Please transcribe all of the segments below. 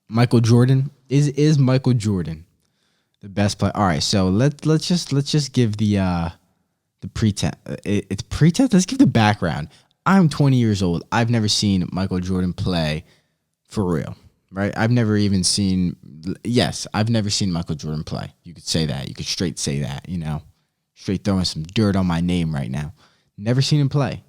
Michael Jordan is Michael Jordan the best player? All right, so let's just give the pretense. It's pretense. Let's give the background. I'm 20 years old. I've never seen Michael Jordan play for real, right? I've never even seen. Yes, I've never seen Michael Jordan play. You could say that. You could straight say that. Straight throwing some dirt on my name right now. Never seen him play.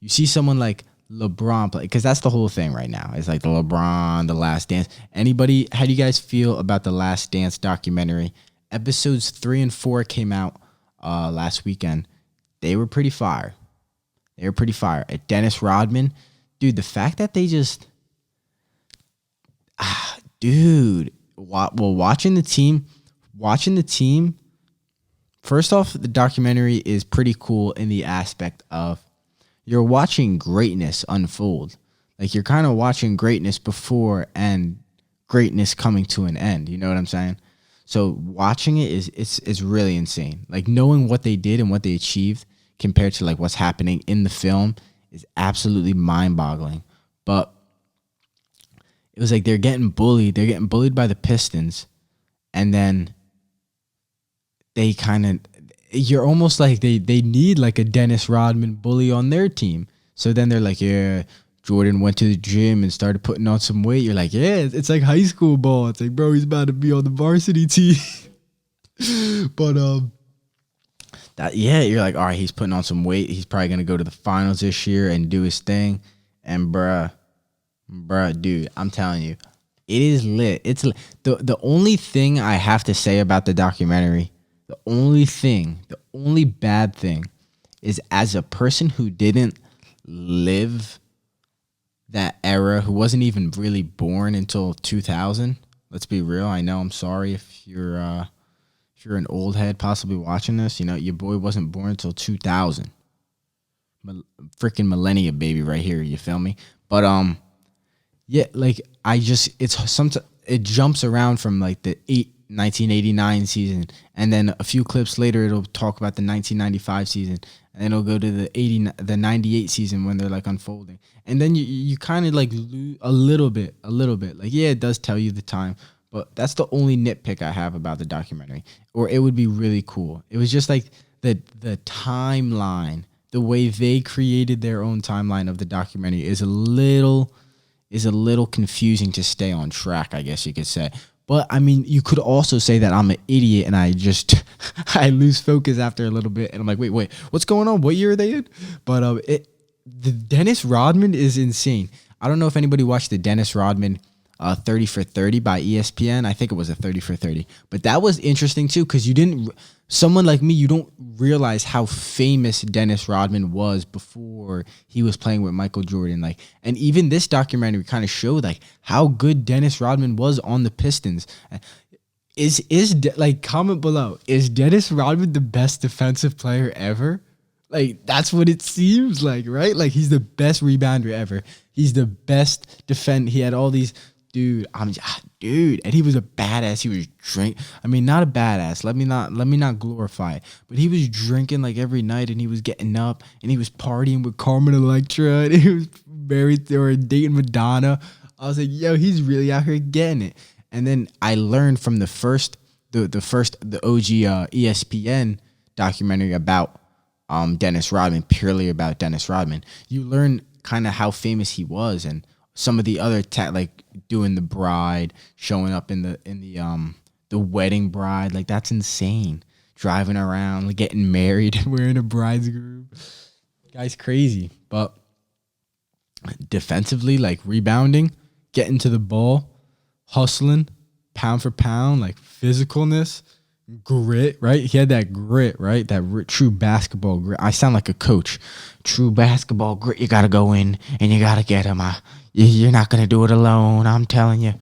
You see someone like LeBron play, because that's the whole thing right now. It's like the LeBron, The Last Dance. How do you guys feel about the Last Dance documentary? Episodes 3 and 4 came out last weekend. They were pretty fire. Dennis Rodman, dude, the fact that they just, watching the team. First off, the documentary is pretty cool in the aspect of you're watching greatness unfold. Like you're kind of watching greatness before and greatness coming to an end. You know what I'm saying? So watching it is really insane. Like knowing what they did and what they achieved compared to like what's happening in the film is absolutely mind-boggling. But it was like they're getting bullied. They're getting bullied by the Pistons, and then you're almost like they need like a Dennis Rodman bully on their team. So then they're like, yeah, Jordan went to the gym and started putting on some weight. You're like, yeah, it's like high school ball. It's like, bro, he's about to be on the varsity team. But you're like, all right, he's putting on some weight. He's probably gonna go to the finals this year and do his thing. And bruh, dude, I'm telling you, it is lit. It's lit. The only thing I have to say about the documentary, the only bad thing is, as a person who didn't live that era, who wasn't even really born until 2000. Let's be real. I know. I'm sorry if you're an old head possibly watching this. Your boy wasn't born until 2000. Freaking millennia baby right here. You feel me? But yeah, like it jumps around from like the 1989 season, and then a few clips later it'll talk about the 1995 season, and then it'll go to the 98 season when they're like unfolding, and then you kind of like lose a little bit. Like, yeah, it does tell you the time, but that's the only nitpick I have about the documentary. Or it would be really cool. It was just like the timeline, the way they created their own timeline of the documentary is a little confusing to stay on track, I guess you could say. But I mean, you could also say that I'm an idiot and I lose focus after a little bit, and I'm like, wait, what's going on? What year are they in? But the Dennis Rodman is insane. I don't know if anybody watched the Dennis Rodman 30 for 30 by ESPN. I think it was a 30 for 30. But that was interesting too, because someone like me, you don't realize how famous Dennis Rodman was before he was playing with Michael Jordan. Like, and even this documentary kind of showed like how good Dennis Rodman was on the Pistons. Comment below, is Dennis Rodman the best defensive player ever? Like, that's what it seems like, right? Like, he's the best rebounder ever. He's the best defender. He had all these, dude, and he was a badass. He was not a badass. Let me not glorify it. But he was drinking like every night, and he was getting up, and he was partying with Carmen Electra, and he was married or dating Madonna. I was like, yo, he's really out here getting it. And then I learned from the OG ESPN documentary about Dennis Rodman, purely about Dennis Rodman. You learn kind of how famous he was, and some of the other like doing the bride, showing up in the wedding bride, like that's insane. Driving around, like getting married, wearing a bride's groom. Guy's crazy. But defensively, like rebounding, getting to the ball, hustling, pound for pound, like physicalness, grit, right? He had that grit, right? That true basketball grit. I sound like a coach. True basketball grit. You got to go in and you got to get him. You're not going to do it alone. I'm telling you.